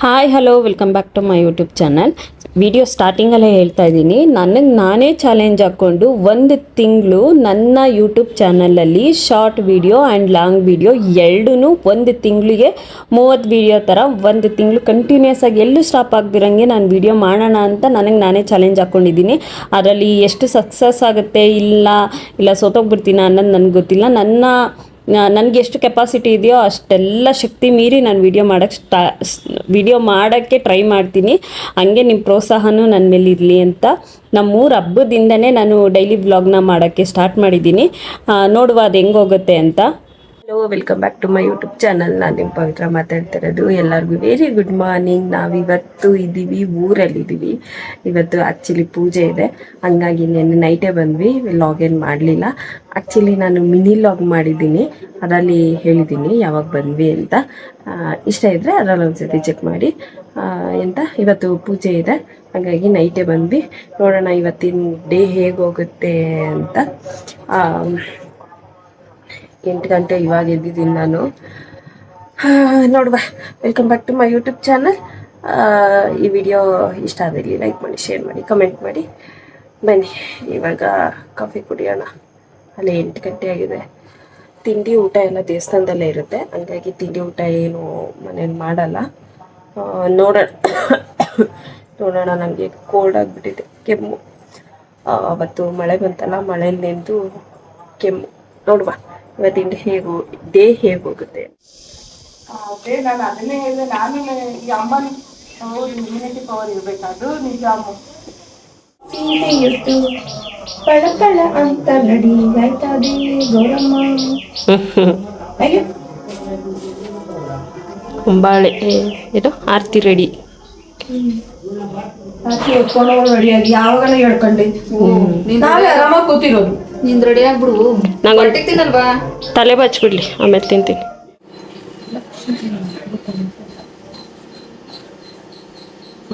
Hi hello welcome back to my YouTube channel. Video ಸ್ಟಾರ್ಟಿಂಗಲ್ಲೇ ಹೇಳ್ತಾ ಇದ್ದೀನಿ, ನನಗೆ ನಾನೇ ಚಾಲೆಂಜ್ ಹಾಕ್ಕೊಂಡು ಒಂದು ತಿಂಗಳು ನನ್ನ ಯೂಟ್ಯೂಬ್ ಚಾನಲಲ್ಲಿ short video and long video ಎರಡೂ ಒಂದು ತಿಂಗಳಿಗೆ 30 ವಿಡಿಯೋ ಥರ ಒಂದು ತಿಂಗಳು ಕಂಟಿನ್ಯೂಸ್ ಆಗಿ ಎಲ್ಲೂ ಸ್ಟಾಪ್ ಆಗದಿರಂಗೆ ನಾನು ವಿಡಿಯೋ ಮಾಡೋಣ ಅಂತ ನನಗೆ ನಾನೇ ಚಾಲೆಂಜ್ ಹಾಕ್ಕೊಂಡಿದ್ದೀನಿ. ಅದರಲ್ಲಿ ಎಷ್ಟು ಸಕ್ಸಸ್ ಆಗುತ್ತೆ ಇಲ್ಲ ಸೋತೋಗ್ಬಿಡ್ತೀನ ಅನ್ನೋದು ನನಗೆ ಗೊತ್ತಿಲ್ಲ. ನನಗೆ ಎಷ್ಟು ಕೆಪಾಸಿಟಿ ಇದೆಯೋ ಅಷ್ಟೆಲ್ಲ ಶಕ್ತಿ ಮೀರಿ ನಾನು ವಿಡಿಯೋ ಮಾಡೋಕ್ಕೆ ಟ್ರೈ ಮಾಡ್ತೀನಿ. ಹಂಗೆ ನಿಮ್ಮ ಪ್ರೋತ್ಸಾಹನೂ ನನ್ನ ಮೇಲೆ ಇರಲಿ ಅಂತ ನಮ್ಮೂರ ಹಬ್ಬದಿಂದನೇ ನಾನು ಡೈಲಿ ವ್ಲಾಗ್ನ ಮಾಡೋಕ್ಕೆ ಸ್ಟಾರ್ಟ್ ಮಾಡಿದ್ದೀನಿ. ನೋಡುವ ಅದು ಹೆಂಗೆ ಹೋಗುತ್ತೆ ಅಂತ. Hello welcome back to my YouTube channel. ನಾನು ನಿಮ್ಮ ಪವಿತ್ರ ಮಾತಾಡ್ತಿರೋದು. ಎಲ್ಲರಿಗೂ ವೆರಿ ಗುಡ್ ಮಾರ್ನಿಂಗ್. ನಾವಿವತ್ತು ಇದ್ದೀವಿ, ಊರಲ್ಲಿದ್ದೀವಿ. ಇವತ್ತು ಆ್ಯಕ್ಚುಲಿ ಪೂಜೆ ಇದೆ, ಹಂಗಾಗಿ ನೆನ್ನೆ ನೈಟೇ ಬಂದ್ವಿ. ಲಾಗ್ ಏನು ಮಾಡಲಿಲ್ಲ. ಆ್ಯಕ್ಚುಲಿ ನಾನು ಮಿನಿ ಲಾಗ್ ಮಾಡಿದ್ದೀನಿ, ಅದರಲ್ಲಿ ಹೇಳಿದ್ದೀನಿ ಯಾವಾಗ ಬಂದ್ವಿ ಅಂತ. ಇಷ್ಟ ಇದ್ದರೆ ಅದರಲ್ಲಿ ಒಂದ್ಸತಿ ಚೆಕ್ ಮಾಡಿ. ಇವತ್ತು ಪೂಜೆ ಇದೆ, ಹಾಗಾಗಿ ನೈಟೇ ಬಂದ್ವಿ. ನೋಡೋಣ ಇವತ್ತಿನ ಡೇ ಹೇಗೆ ಹೋಗುತ್ತೆ ಅಂತ. 8 ಗಂಟೆ ಇವಾಗ ಎದ್ದಿದ್ದೀನಿ ನಾನು. ನೋಡುವ. Welcome back to my YouTube channel. ಈ ವಿಡಿಯೋ ಇಷ್ಟ ಆದಲ್ಲಿ ಲೈಕ್ ಮಾಡಿ, ಶೇರ್ ಮಾಡಿ, ಕಮೆಂಟ್ ಮಾಡಿ. ಬನ್ನಿ ಇವಾಗ ಕಾಫಿ ಕುಡಿಯೋಣ. ಅಲ್ಲಿ 8 ಗಂಟೆ ಆಗಿದೆ. ತಿಂಡಿ ಊಟ ಎಲ್ಲ ದೇವಸ್ಥಾನದಲ್ಲೇ ಇರುತ್ತೆ, ಹಂಗಾಗಿ ತಿಂಡಿ ಊಟ ಏನು ಮನೇಲಿ ಮಾಡಲ್ಲ. ನೋಡೋಣ. ನನಗೆ ಕೋಲ್ಡ್ ಆಗಿಬಿಟ್ಟಿದೆ, ಕೆಮ್ಮು. ಅವತ್ತು ಮಳೆ ಬಂತಲ್ಲ, ಮಳೆಯಲ್ಲಿ ನೆಂದು ಕೆಮ್ಮು. ನೋಡುವ ಇವತ್ತಿನ ಡೇ ಹೇಗೆ ಹೋಗುತ್ತೆ. ಅದೇ ನಾನು ಅದನ್ನೇ ಹೇಳಿದೆ. ನಾನು ಈ ಅಮ್ಮನ ಇಮ್ಯುನಿಟಿ ಪವರ್ ಇರಬೇಕು, ಅದು ನಿಜ. ಪಳಪಳ ಅಂತ ನಡಿ ಆಯ್ತಾದಿ ಗೌರಮ್ಮ. ಕುಂಬಾಳೆ ಏನು ಆರತಿ ರೆಡಿ. ಎತ್ಕೊಂಡು ರೆಡಿಯಾಗಿ ಯಾವಾಗನ ಹೇಳ್ಕೊಂಡೆ ನಾವೇ ಆರಾಮಾಗಿ ಕೂತಿರೋದು. ನಿಂದು ರೆಡಿ ಆಗ್ಬಿಡು. ನಂಗೆ ತಿನ್ನಲ್ವಾ? ತಲೆ ಬಚ್ಬಿಡ್ಲಿ, ಆಮೇಲೆ ತಿಂತೀನಿ.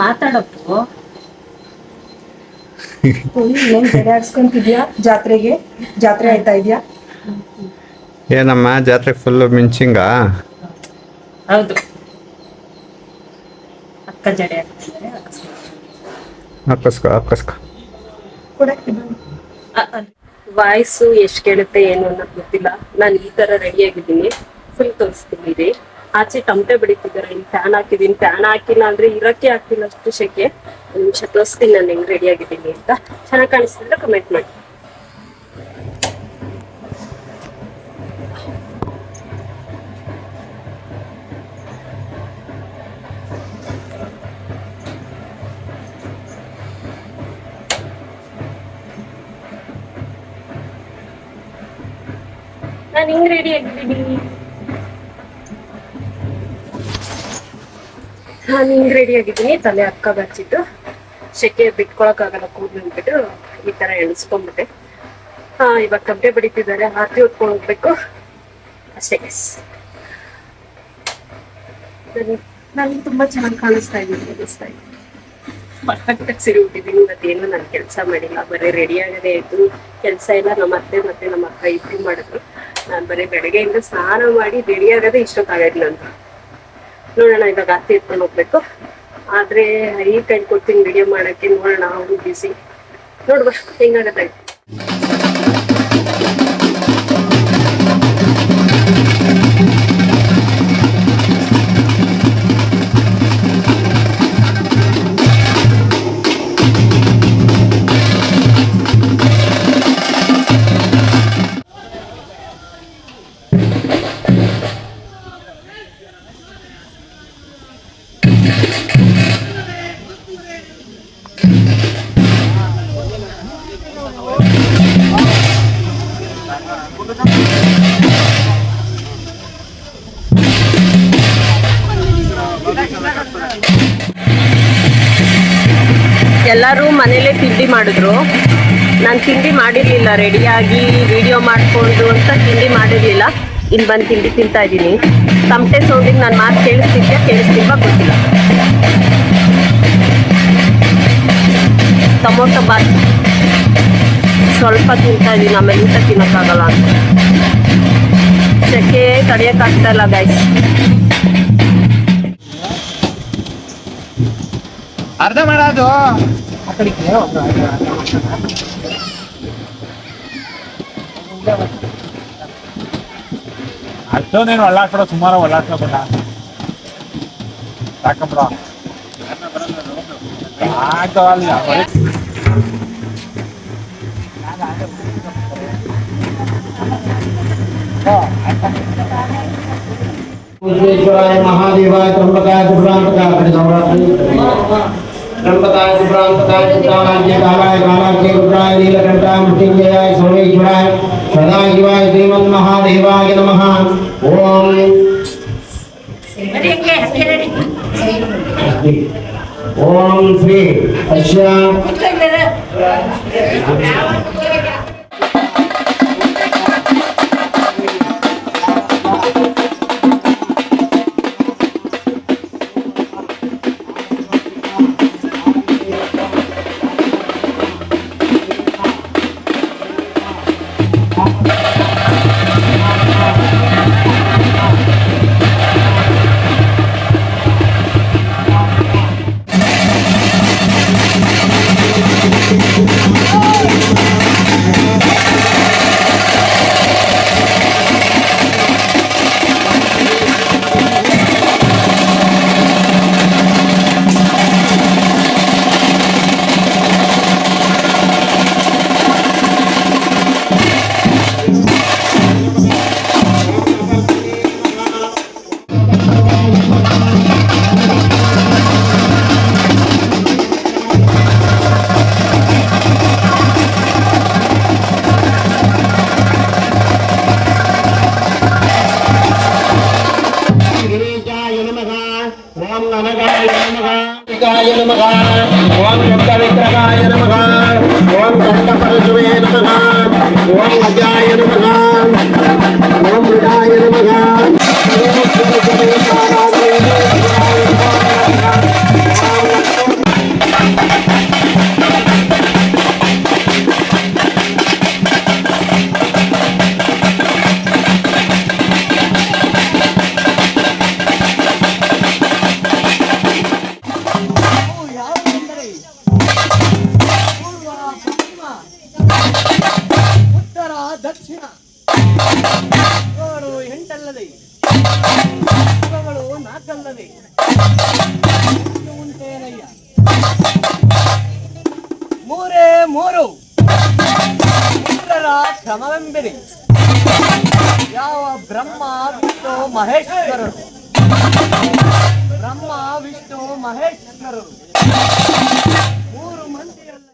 ಮಾತಾಡೋದು ಏನ್ ಬೆಳೆ ಹಾಕ್ಸ್ಕೊಂತಿದ್ಯಾ? ಜಾತ್ರೆ ಆಯ್ತಾ ಇದೆಯಾ? ಏನಮ್ಮ ಜಾತ್ರೆ ಫುಲ್ ಮಿಂಚಿಂಗ? ಹೌದು, ಅಕ್ಕ ಜಡೆ ಹಾಕಸ್ಕೊ. ವಾಯ್ಸು ಎಷ್ಟು ಕೇಳುತ್ತೆ ಏನು ಅನ್ನೋದು ಗೊತ್ತಿಲ್ಲ. ನಾನು ಈ ಥರ ರೆಡಿಯಾಗಿದ್ದೀನಿ, ಫುಲ್ ತೋರಿಸ್ತೀನಿ ರೀ. ಆಚೆ ಟಮಟೆ ಬಡಿತಿದ್ದಾರೆ, ಇಲ್ಲಿ ಫ್ಯಾನ್ ಹಾಕಿದ್ದೀನಿ. ಫ್ಯಾನ್ ಹಾಕಿಲ್ಲ ಅಂದರೆ ಇರೋಕ್ಕೆ ಆಗ್ತಿಲ್ಲ, ಅಷ್ಟು ಶೆಕೆ. ಒಂದು ನಿಮಿಷ ತೋರಿಸ್ತೀನಿ ನಾನು ಹೆಂಗೆ ರೆಡಿಯಾಗಿದ್ದೀನಿ ಅಂತ. ಚೆನ್ನಾಗಿ ಕಾಣಿಸ್ತಿದ್ರೆ ಕಮೆಂಟ್ ಮಾಡಿ. ನಾನು ಹಿಂಗೆ ರೆಡಿ ಆಗಿದ್ದೀನಿ. ತಲೆ ಅಕ್ಕ ಬಚ್ಚಿಟ್ಟು ಶೆಕೆ ಬಿಟ್ಕೊಳಕ್ಕಾಗಲ್ಲ, ಕೂದಲು ಅಂದ್ಬಿಟ್ಟು ಈ ಥರ ಎಣಿಸ್ಕೊಂಡ್ಬಿಟ್ಟೆ. ಇವಾಗ ಕಬ್ಬೆ ಬಡಿತಿದ್ದಾರೆ, ಆರತಿ ಹೊತ್ಕೊಂಡು ಹೋಗ್ಬೇಕು ಅಷ್ಟೇ. ನನಗೆ ತುಂಬ ಚೆನ್ನಾಗಿ ಕಾಣಿಸ್ತಾ ಇದ್ದೀನಿ. ಪರ್ಫೆಕ್ಟಾಗಿ ಸೀರೆ ಉಟ್ಟಿದ್ದೀನಿ. ಇವತ್ತೇನು ನಾನು ಕೆಲಸ ಮಾಡಿಲ್ಲ, ಬರೀ ರೆಡಿ ಆಗೋದೇ ಆಯಿತು. ಕೆಲಸ ಎಲ್ಲ ನಮ್ಮ ಅತ್ತೆ ಮತ್ತು ನಮ್ಮ ಅಕ್ಕ ಇಬ್ಬರು ಮಾಡಿದ್ರು. ನಾನು ಬರೀ ಬೆಳಗ್ಗೆಯಿಂದ ಸ್ನಾನ ಮಾಡಿ ರೆಡಿ ಆಗೋದೇ ಇಷ್ಟೊತ್ತಾಗೈತೆ ನಂದು. ನೋಡೋಣ, ಇವಾಗ ಆರತಿ ಎತ್ಕೊಂಡು ಹೋಗ್ಬೇಕು. ಆದರೆ ಈ ಕೈ ಕೊಡ್ತೀನಿ ವಿಡಿಯೋ ಮಾಡೋಕ್ಕೆ. ನೋಡೋಣ, ಅವರು ಬಿಸಿ. ನೋಡುವ ಹೆಂಗಾಗತ್ತೆ. ಎಲ್ಲರೂ ಮನೇಲೇ ತಿಂಡಿ ಮಾಡಿದ್ರು. ನಾನು ತಿಂಡಿ ಮಾಡಿರಲಿಲ್ಲ, ರೆಡಿಯಾಗಿ ವಿಡಿಯೋ ಮಾಡಿಕೊಂಡು ಅಂತ ತಿಂಡಿ ಮಾಡಿರಲಿಲ್ಲ. ಇನ್ನು ಬಂದು ತಿಂಡಿ ತಿಂತಾ ಇದ್ದೀನಿ. ತಮಟೆ ಸೌಂಡಿಗೆ ನಾನು ಮಾತು ಕೇಳಿಸ್ತಿಲ್ವಾ ಗೊತ್ತಿಲ್ಲ. ಟೊಮೊಟೊ ಬಾತ್ ಸ್ವಲ್ಪ ತಿಂತಾ ಇದ್ದೀನಿ, ಆಮೇಲೆ ಊಟ ತಿನ್ನೋಕ್ಕಾಗಲ್ಲ ಅಂತ. ಸೆಕೆ ತಡೆಯೋಕ್ಕಾಗ್ತಾ ಇಲ್ಲ ಗೈಸ್. ಅರ್ಧ ಮಾಡೋದು ಆ ಕಡೆಗೆ ಅಷ್ಟೊಂದೇನು ಒಳ್ಳಾಡ್ಬಿಡೋ ಸುಮಾರು ಒಳ್ಳಾಡ್ಕೊಬೇಡ ಸಾಕಬಿಡ विश्वेश्वराय महादेवाय त्र्यंबकाय त्रिपुरांतकाय त्र्यंबकाय त्रिपुरांतकाय चित्राणाय कालाय कालाख्य रुद्राय नीलकंठाय मृत्युंजयाय सोमेश्वराय सदाशिवाय श्रीमन्महादेवाय नमः। ओम श्री अश्या ಕ್ರಮವೆಂಬಿರಿ ಯಾವ ಬ್ರಹ್ಮ ವಿಷ್ಣು ಮಹೇಶ್ವರರು ಬ್ರಹ್ಮ ವಿಷ್ಣು ಮಹೇಶ್ವರರು ಮೂರು ಮಂದಿರಲ್ಲ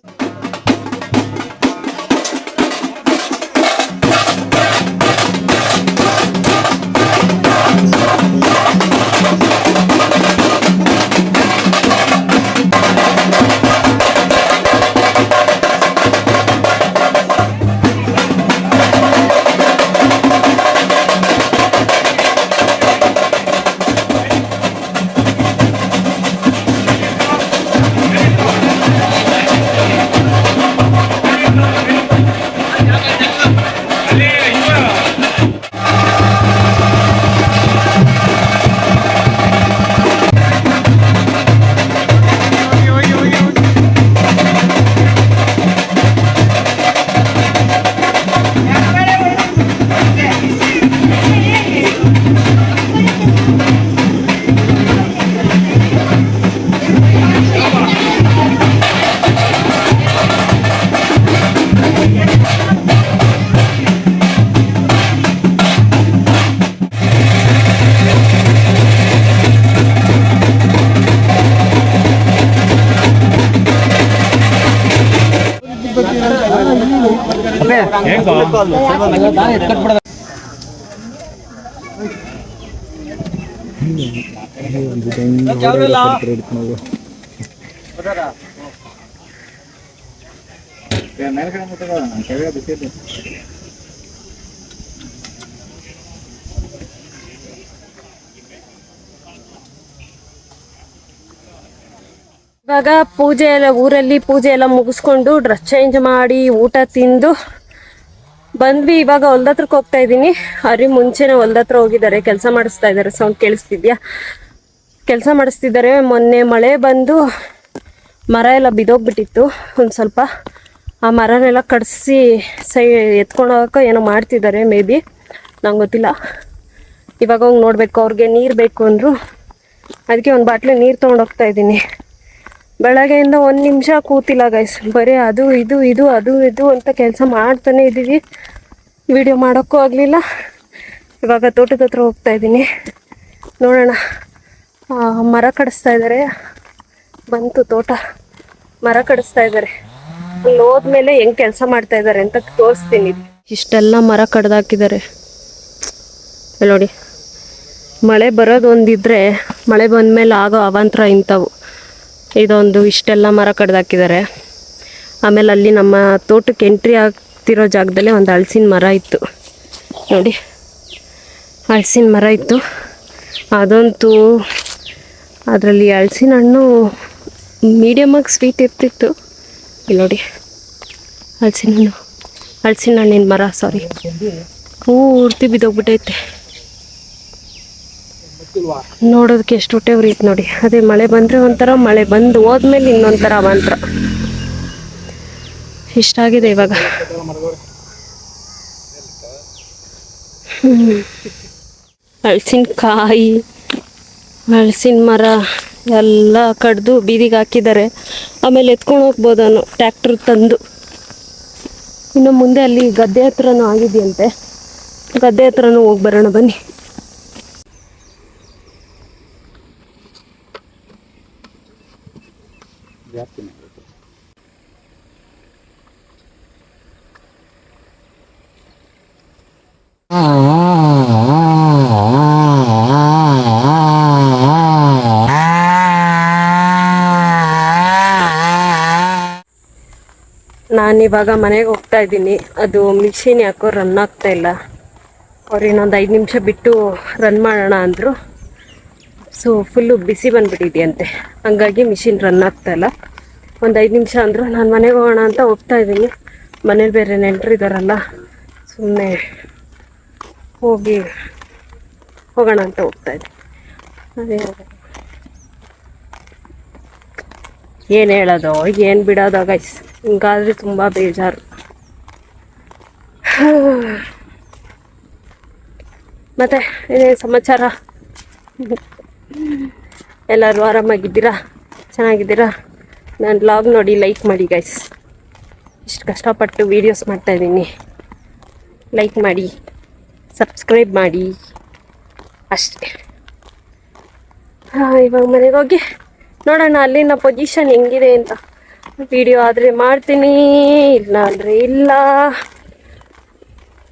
ಇವಾಗ ಪೂಜೆ ಎಲ್ಲ ಊರಲ್ಲಿ ಪೂಜೆ ಎಲ್ಲ ಮುಗಿಸ್ಕೊಂಡು ಡ್ರೆಸ್ ಚೇಂಜ್ ಮಾಡಿ ಊಟ ತಿಂದು ಬಂದ್ವಿ. ಇವಾಗ ಹೊಲ್ದತ್ರಕ್ಕೆ ಹೋಗ್ತಾ ಇದ್ದೀನಿ. ಅವ್ರಿ ಮುಂಚೆನೆ ಹೊಲ್ದತ್ರ ಹೋಗಿದ್ದಾರೆ, ಕೆಲಸ ಮಾಡಿಸ್ತಾ ಇದ್ದಾರೆ. ಸೌಂಡ್ ಕೇಳಿಸ್ತಿದ್ಯಾ? ಕೆಲಸ ಮಾಡಿಸ್ತಿದ್ದಾರೆ. ಮೊನ್ನೆ ಮಳೆ ಬಂದು ಮರ ಎಲ್ಲ ಬಿದ್ದೋಗ್ಬಿಟ್ಟಿತ್ತು ಒಂದು ಸ್ವಲ್ಪ. ಆ ಮರನೆಲ್ಲ ಕಡಿಸಿ ಎತ್ಕೊಂಡು ಹೋಗೋಕೆ ಏನೋ ಮಾಡ್ತಿದ್ದಾರೆ ಮೇ ಬಿ, ನಂಗೆ ಗೊತ್ತಿಲ್ಲ. ಇವಾಗ ಹೋಗಿ ನೋಡಬೇಕು. ಅವ್ರಿಗೆ ನೀರು ಬೇಕು ಅಂದರು, ಅದಕ್ಕೆ ಒಂದು ಬಾಟ್ಲಿ ನೀರು ತೊಗೊಂಡೋಗ್ತಾ ಇದ್ದೀನಿ. ಬೆಳಗ್ಗೆಯಿಂದ 1 ನಿಮಿಷ ಕೂತಿಲ್ಲ ಗೈಸ್, ಬರೀ ಅದು ಇದು ಅಂತ ಕೆಲಸ ಮಾಡ್ತಾನೆ ಇದ್ದೀವಿ. ವಿಡಿಯೋ ಮಾಡೋಕ್ಕೂ ಆಗಲಿಲ್ಲ. ಇವಾಗ ತೋಟದ ಹತ್ರ ಹೋಗ್ತಾ ಇದ್ದೀನಿ, ನೋಡೋಣ. ಮರ ಕಡಿಸ್ತಾ ಇದ್ದಾರೆ, ಬಂತು ತೋಟ. ಮರ ಕಡಿಸ್ತಾ ಇದ್ದಾರೆ, ಅಲ್ಲಿ ಹೋದ್ಮೇಲೆ ಹೆಂಗೆ ಕೆಲಸ ಮಾಡ್ತಾ ಇದ್ದಾರೆ ಅಂತ ತೋರಿಸ್ತೀನಿ. ಇಷ್ಟೆಲ್ಲ ಮರ ಕಡ್ದಾಕಿದ್ದಾರೆ ನೋಡಿ. ಮಳೆ ಬರೋದು ಒಂದಿದ್ರೆ, ಮಳೆ ಬಂದಮೇಲೆ ಆಗೋ ಅವಾಂತರ ಇಂಥವು. ಇದೊಂದು ಇಷ್ಟೆಲ್ಲ ಮರ ಕಡ್ದಾಕಿದ್ದಾರೆ. ಆಮೇಲೆ ಅಲ್ಲಿ ನಮ್ಮ ತೋಟಕ್ಕೆ ಎಂಟ್ರಿ ಆಗ್ತಿರೋ ಜಾಗದಲ್ಲೇ ಒಂದು ಹಲಸಿನ ಮರ ಇತ್ತು ನೋಡಿ. ಹಲಸಿನ ಮರ ಇತ್ತು, ಅದಂತೂ ಅದರಲ್ಲಿ ಹಲಸಿನ ಹಣ್ಣು ಮೀಡಿಯಮಾಗಿ ಸ್ವೀಟ್ ಇರ್ತಿತ್ತು. ಇಲ್ಲಿ ನೋಡಿ, ಹಲಸಿನ ಹಣ್ಣಿನ ಮರ, ಸಾರಿ, ಪೂರ್ತಿ ಬಿದ್ದೋಗ್ಬಿಟ್ಟೈತೆ. ನೋಡೋದಕ್ಕೆ ಎಷ್ಟು ಹೊಟ್ಟೆ ಉರಿಯುತ್ತೆ ನೋಡಿ. ಅದೇ ಮಳೆ ಬಂದರೆ ಒಂಥರ, ಮಳೆ ಬಂದು ಹೋದ್ಮೇಲೆ ಇನ್ನೊಂಥರ ಅವಾಂತರ. ಇಷ್ಟಾಗಿದೆ ಇವಾಗ. ಹಲಸಿನಕಾಯಿ, ಹಲಸಿನ ಮರ ಎಲ್ಲ ಕಡ್ದು ಬೀದಿಗೆ ಹಾಕಿದ್ದಾರೆ. ಆಮೇಲೆ ಎತ್ಕೊಂಡು ಹೋಗ್ಬೋದನ್ನು ಟ್ಯಾಕ್ಟ್ರ್ ತಂದು. ಇನ್ನು ಮುಂದೆ ಅಲ್ಲಿ ಗದ್ದೆ ಹತ್ರನೂ ಆಗಿದೆಯಂತೆ, ಗದ್ದೆ ಹತ್ರನೂ ಹೋಗಿ ಬರೋಣ ಬನ್ನಿ. ನಾನಿವಾಗ ಮನೆಗೆ ಹೋಗ್ತಾ ಇದ್ದೀನಿ. ಅದು ಮಿಷಿನ್ ಯಾಕೋ ರನ್ ಆಗ್ತಾ ಇಲ್ಲ. ಅವ್ರು ಇನ್ನೊಂದು 5 ನಿಮಿಷ ಬಿಟ್ಟು ರನ್ ಮಾಡೋಣ ಅಂದರು. ಸೊ ಫುಲ್ಲು ಬಿಸಿ ಬಂದುಬಿಟ್ಟಿದೆಯಂತೆ, ಹಂಗಾಗಿ ಮಿಷಿನ್ ರನ್ ಆಗ್ತಾ ಇಲ್ಲ. ಒಂದು 5 ನಿಮಿಷ ಅಂದರು. ನಾನು ಮನೆಗೆ ಹೋಗೋಣ ಅಂತ ಹೋಗ್ತಾ ಇದ್ದೀನಿ. ಮನೇಲಿ ಬೇರೆ ನೆಂಟರಿದ್ದಾರಲ್ಲ, ಸುಮ್ಮನೆ ಹೋಗೋಣ ಅಂತ ಹೋಗ್ತಾ ಇದ್ದೀನಿ. ಅದೇ ಏನು ಹೇಳೋದು ಏನು ಬಿಡೋದು ಗೈಸ್, ಹಿಂಗಾದ್ರೆ ತುಂಬ ಬೇಜಾರು. ಮತ್ತು ಏನೇನು ಸಮಾಚಾರ? ಎಲ್ಲರೂ ಆರಾಮಾಗಿದ್ದೀರಾ? ಚೆನ್ನಾಗಿದ್ದೀರಾ? ನಾನು ಬ್ಲಾಗ್ ನೋಡಿ ಲೈಕ್ ಮಾಡಿ ಗೈಸ್. ಇಷ್ಟು ಕಷ್ಟಪಟ್ಟು ವೀಡಿಯೋಸ್ ಮಾಡ್ತಾಯಿದ್ದೀನಿ, ಲೈಕ್ ಮಾಡಿ, ಸಬ್ಸ್ಕ್ರೈಬ್ ಮಾಡಿ ಅಷ್ಟೇ. ಇವಾಗ ಮನೆಗೆ ಹೋಗಿ ನೋಡೋಣ ಅಲ್ಲಿನ ಪೊಸಿಷನ್ ಹೆಂಗಿದೆ ಅಂತ. ವಿಡಿಯೋ ಆದರೆ ಮಾಡ್ತೀನಿ, ಇಲ್ಲ ಅಂದರೆ ಇಲ್ಲ.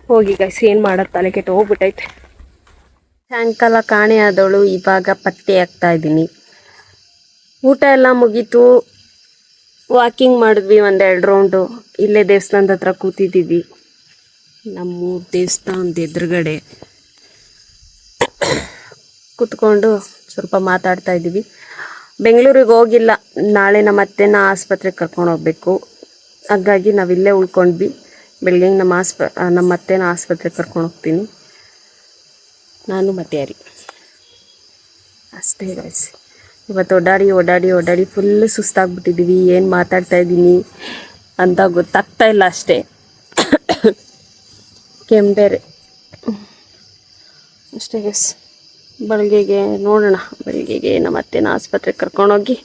ಹೋಗಿ ಗೈಸ್, ಏನು ಮಾಡೋದು, ತಲೆ ಕೆಟ್ಟು ಹೋಗ್ಬಿಟ್ಟೈತೆ. ಸಾಯಂಕಾಲ ಕಾಣೆ ಆದವಳು, ಇವಾಗ ಪತ್ತೆ ಆಗ್ತಾ ಇದ್ದೀನಿ. ಊಟ ಎಲ್ಲ ಮುಗೀತು, ವಾಕಿಂಗ್ ಮಾಡಿದ್ವಿ 1-2 ರೌಂಡು. ಇಲ್ಲೇ ದೇವಸ್ಥಾನದ ಹತ್ರ ಕೂತಿದ್ದೀವಿ, ನಮ್ಮ ದೇವಸ್ಥಾನದ ಎದುರುಗಡೆ ಕೂತ್ಕೊಂಡು ಸ್ವಲ್ಪ ಮಾತಾಡ್ತಾ ಇದ್ದೀವಿ. ಬೆಂಗಳೂರಿಗೆ ಹೋಗಿಲ್ಲ, ನಾಳೆ ನಮ್ಮ ಅತ್ತೆನ ಆಸ್ಪತ್ರೆಗೆ ಕರ್ಕೊಂಡು ಹೋಗ್ಬೇಕು. ಹಾಗಾಗಿ ನಾವಿಲ್ಲೇ ಉಳ್ಕೊಂಡ್ವಿ. ಬೆಳಗ್ಗೆ ನಮ್ಮ ಅತ್ತೆನ ಆಸ್ಪತ್ರೆಗೆ ಕರ್ಕೊಂಡು ಹೋಗ್ತೀನಿ, ನಾನು ಮತ್ತೆ ಯಾರಿ ಅಷ್ಟೇ ಗೈಸ್. ಇವತ್ತು ಓಡಾಡಿ ಫುಲ್ ಸುಸ್ತಾಗ್ಬಿಟ್ಟಿದ್ದೀವಿ. ಏನು ಮಾತಾಡ್ತಾ ಇದ್ದೀನಿ ಅಂತ ಗೊತ್ತಾಗ್ತಾ ಇಲ್ಲ ಅಷ್ಟೇ. ಕೆಂಬೇರೆ ಅಷ್ಟೇ ಗೈಸ್. ಬೆಳಗ್ಗೆಗೆ ನೋಡೋಣ, ಬೆಳಗ್ಗೆಗೆ ನಮ್ಮ ಅತ್ತೆನ ಆಸ್ಪತ್ರೆಗೆ ಕರ್ಕೊಂಡೋಗಿ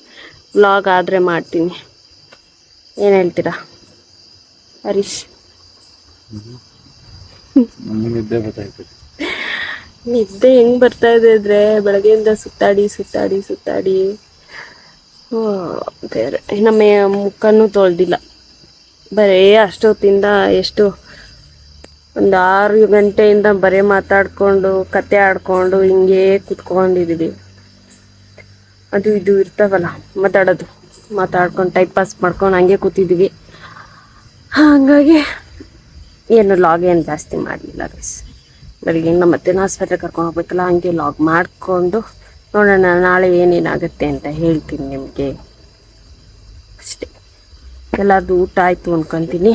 ವ್ಲಾಗ್ ಆದರೆ ಮಾಡ್ತೀನಿ. ಏನು ಹೇಳ್ತೀರಾ ಹರೀಶ್? ನಿದ್ದೆ ಹೆಂಗೆ ಬರ್ತಾ ಇದೆ ಅಂದರೆ, ಬೆಳಗ್ಗೆಯಿಂದ ಸುತ್ತಾಡಿ ಬೇರೆ ನಮ್ಮ ಮುಖನೂ ತೊಳೆದಿಲ್ಲ. ಬರೀ ಅಷ್ಟೊತ್ತಿಂದ ಒಂದು 6 ಗಂಟೆಯಿಂದ ಬರೀ ಮಾತಾಡಿಕೊಂಡು ಕತೆ ಆಡ್ಕೊಂಡು ಹಿಂಗೇ ಕುತ್ಕೊಂಡಿದ್ದೀವಿ. ಅದು ಇದು ಇರ್ತಾವಲ್ಲ ಮಾತಾಡ್ಕೊಂಡು ಟೈಮ್ ಪಾಸ್ ಮಾಡ್ಕೊಂಡು ಹಂಗೆ ಕೂತಿದ್ದೀವಿ. ಹಾಗಾಗಿ ಏನು ಲಾಗ್ ಏನು ಜಾಸ್ತಿ ಮಾಡಲಿಲ್ಲ ಗೈಸ್. ಬೆಳಿಗ್ಗೆ ನಮ್ಮ ಅತ್ತೆನ ಆಸ್ಪತ್ರೆಗೆ ಕರ್ಕೊಂಡು ಹೋಗ್ಬೇಕಲ್ಲ, ಹಂಗೆ ಲಾಗ್ ಮಾಡಿಕೊಂಡು ನೋಡೋಣ ನಾಳೆ ಏನೇನಾಗುತ್ತೆ ಅಂತ ಹೇಳ್ತೀನಿ ನಿಮಗೆ ಅಷ್ಟೇ. ಎಲ್ಲರದು ಊಟ ಆಯಿತು ಅಂದ್ಕೊತೀನಿ.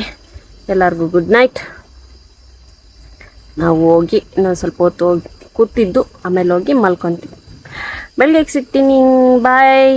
ಎಲ್ಲರಿಗೂ ಗುಡ್ ನೈಟ್. ನಾವು ಹೋಗಿ ಇನ್ನೊಂದು ಸ್ವಲ್ಪ ಹೊತ್ತು ಕೂತಿದ್ದು ಆಮೇಲೆ ಹೋಗಿ ಮಲ್ಕೊತೀವಿ. ಬೆಳಗ್ಗೆ ಸಿಗ್ತೀನಿ, ಬಾಯ್.